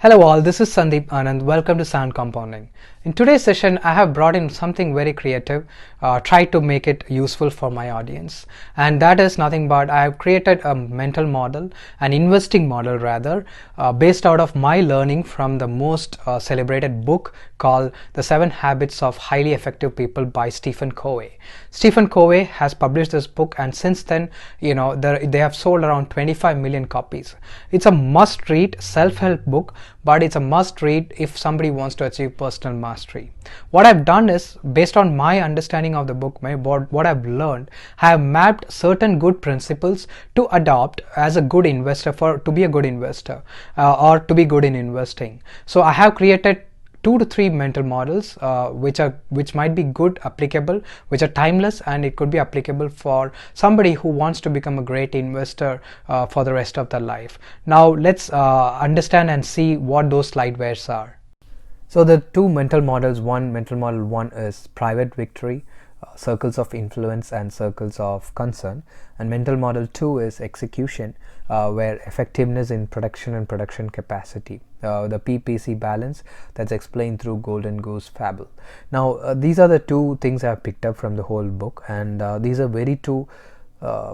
Hello all, this is Sandeep Anand. Welcome to Sound Compounding. In today's session, I have brought in something very creative, try to make it useful for my audience. And that is nothing but I have created a mental model, an investing model rather, based out of my learning from the most celebrated book called The 7 Habits of Highly Effective People by Stephen Covey. Stephen Covey has published this book, and since then, they have sold around 25 million copies. It's a must-read self-help book, but it's a must read if somebody wants to achieve personal mastery. What I've done is, based on my understanding of the book, what I've learned, I have mapped certain good principles to adopt as a good investor, to be a good investor or to be good in investing. So I have created 2 to 3 mental models which might be good, applicable, which are timeless, and it could be applicable for somebody who wants to become a great investor for the rest of their life. Now let's understand and see what those slidewares are. So the 2 mental models, mental model 1 is private victory, circles of influence and circles of concern, and mental model 2 is execution, where effectiveness in production and production capacity, the PPC balance that's explained through Golden Goose fable. Now these are the 2 things I've picked up from the whole book, and these are very 2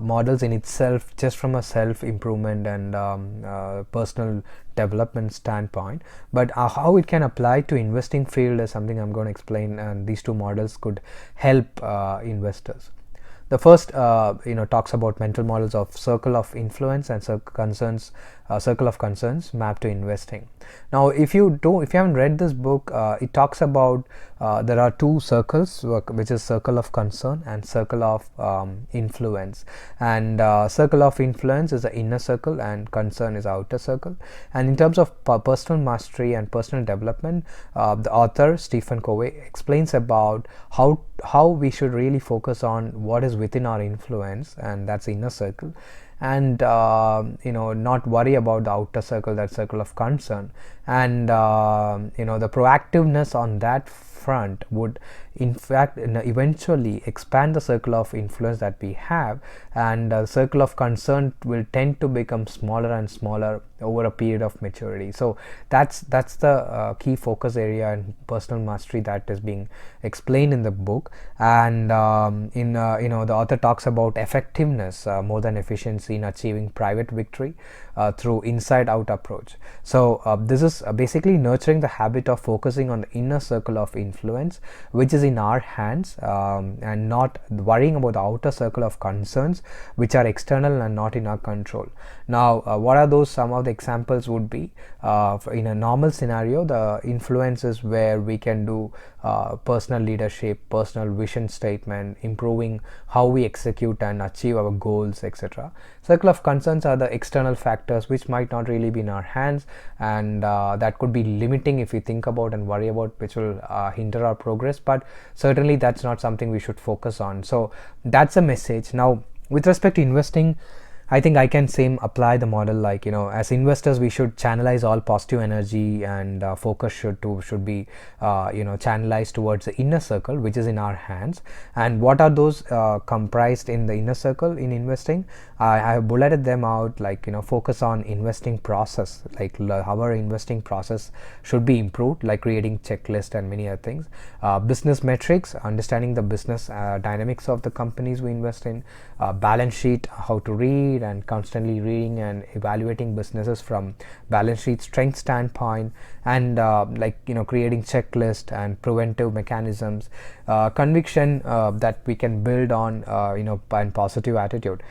models in itself, just from a self-improvement and personal development standpoint, but how it can apply to investing field is something I'm going to explain, and these 2 models could help investors. The first talks about mental models of circle of influence and circle of concerns mapped to investing. Now if you haven't read this book, it talks about there are 2 circles, which is circle of concern and circle of influence, and circle of influence is the inner circle and concern is outer circle. And in terms of personal mastery and personal development, the author Stephen Covey explains about how we should really focus on what is within our influence, and that's inner circle, and not worry about the outer circle, that circle of concern. And the proactiveness on that front would in fact eventually expand the circle of influence that we have, and the circle of concern will tend to become smaller and smaller over a period of maturity. So that's the key focus area in personal mastery that is being explained in the book. And the author talks about effectiveness more than efficiency in achieving private victory through inside out approach. So this is basically nurturing the habit of focusing on the inner circle of influence, which is in our hands, and not worrying about the outer circle of concerns, which are external and not in our control. Now what are those? Some of the examples would be, in a normal scenario, the influence is where we can do personal leadership, personal vision statement, improving how we execute and achieve our goals, etc. Circle of concerns are the external factors which might not really be in our hands, and that could be limiting if we think about and worry about, which will hinder our progress, but certainly that's not something we should focus on. So that's a message. Now with respect to investing, I think I can apply the model like, as investors we should channelize all positive energy, and focus should be channelized towards the inner circle, which is in our hands. And what are those comprised in the inner circle in investing? I have bulleted them out, like focus on investing process, like how our investing process should be improved, like creating checklist and many other things. Business metrics, understanding the business dynamics of the companies we invest in. Balance sheet, how to read and constantly reading and evaluating businesses from balance sheet strength standpoint, and creating checklist and preventive mechanisms. Conviction that we can build on, and positive attitude.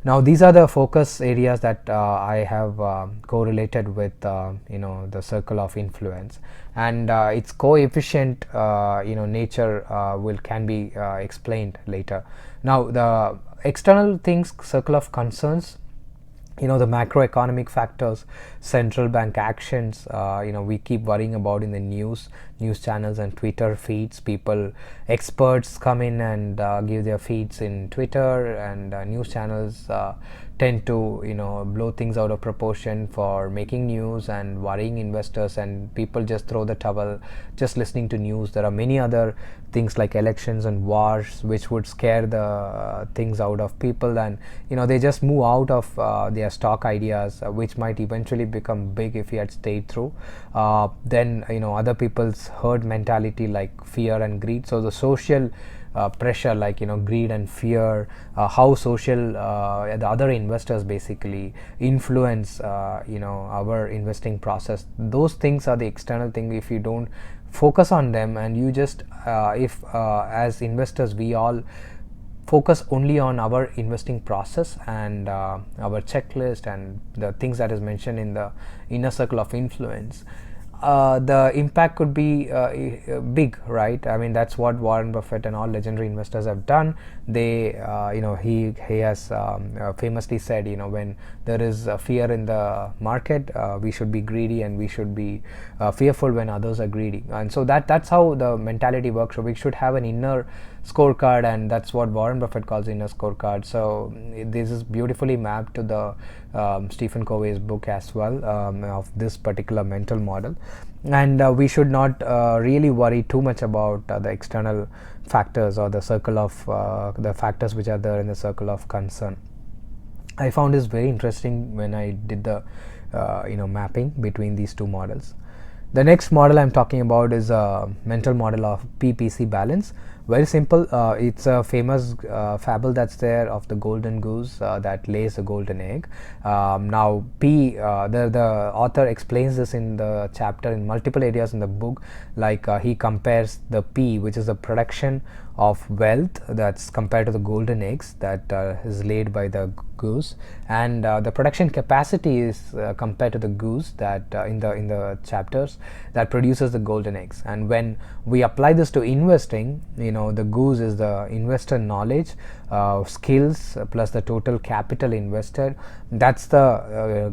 Now these are the focus areas that I have correlated with the circle of influence, and its coefficient nature can be explained later. Now the external things, circle of concerns, the macroeconomic factors, central bank actions, we keep worrying about in the news channels and Twitter feeds. Experts come in and give their feeds in Twitter, and news channels tend to blow things out of proportion for making news and worrying investors, and people just throw the towel just listening to news. There are many other things like elections and wars, which would scare the things out of people, and they just move out of their stock ideas, which might eventually become big if he had stayed through. Then other people's herd mentality like fear and greed. So the social pressure like greed and fear, how social the other investors basically influence our investing process. Those things are the external thing. If you don't focus on them, and you just if as investors we all focus only on our investing process and our checklist and the things that is mentioned in the inner circle of influence, the impact could be big, right? I mean, that's what Warren Buffett and all legendary investors have done. They, he has famously said, when there is fear in the market, we should be greedy, and we should be fearful when others are greedy. And so that's how the mentality works. So we should have an inner scorecard, and that's what Warren Buffett calls inner scorecard. So this is beautifully mapped to the Stephen Covey's book as well, of this particular mental model. And we should not really worry too much about the external factors or the circle of the factors which are there in the circle of concern. I found this very interesting when I did the mapping between these two models. The next model I'm talking about is a mental model of PPC Balance. Very simple. It's a famous fable that's there of the golden goose that lays a golden egg. Now, the author explains this in the chapter in multiple areas in the book. Like he compares the P, which is the production of wealth, that's compared to the golden eggs that is laid by the goose, and the production capacity is compared to the goose that in the chapters that produces the golden eggs. And when we apply this to investing, the goose is the investor knowledge, skills plus the total capital invested. That's the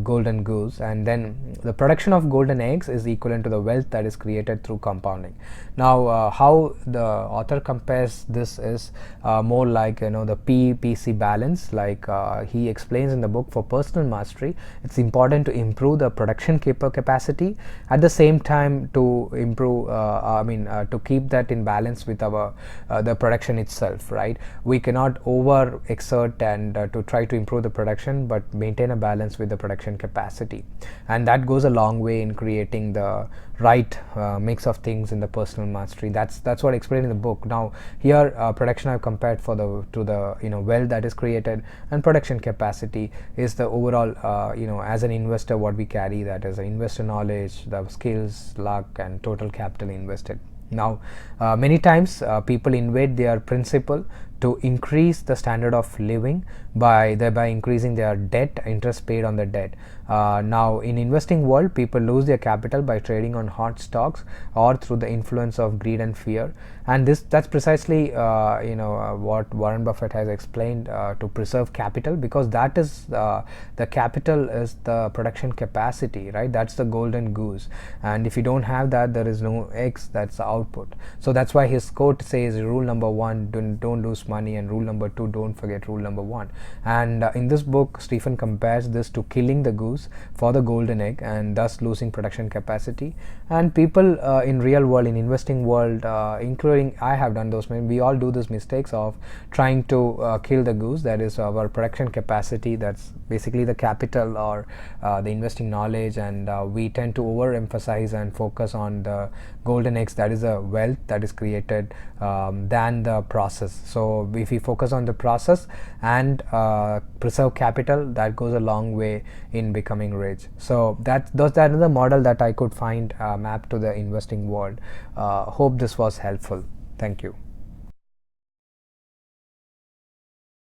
golden goose. And then the production of golden eggs is equivalent to the wealth that is created through compounding. Now, how the author compares this is more like the PPC balance. Like he explains in the book, for personal mastery, it's important to improve the production capacity, at the same time to improve to keep that in balance with our the production itself, right? We cannot over exert and to try to improve the production, but maintain a balance with the production capacity, and that goes a long way in creating the right mix of things in the personal mastery. That's what explained in the book. Now here production I've compared to the wealth that is created, and production capacity is the overall as an investor what we carry, that is investor knowledge, the skills, luck, and total capital invested. Now many times people invade their principle to increase the standard of living by thereby increasing their debt, interest paid on the debt. Now in investing world, people lose their capital by trading on hot stocks or through the influence of greed and fear, and that's precisely what Warren Buffett has explained, to preserve capital, because that is the capital is the production capacity, right? That's the golden goose, and if you don't have that, there is no eggs, that's the output. So that's why his quote says, rule number 1, don't lose money, and rule number 2, don't forget rule number 1. And in this book, Stephen compares this to killing the goose for the golden egg, and thus losing production capacity. And people in real world, in investing world, including I have done those, we all do those mistakes of trying to kill the goose, that is our production capacity, that's basically the capital or the investing knowledge, and we tend to overemphasize and focus on the golden eggs, that is a wealth that is created, than the process. So if we focus on the process and preserve capital, that goes a long way in becoming rich. So that's another model that I could find mapped to the investing world. Hope this was helpful. Thank you.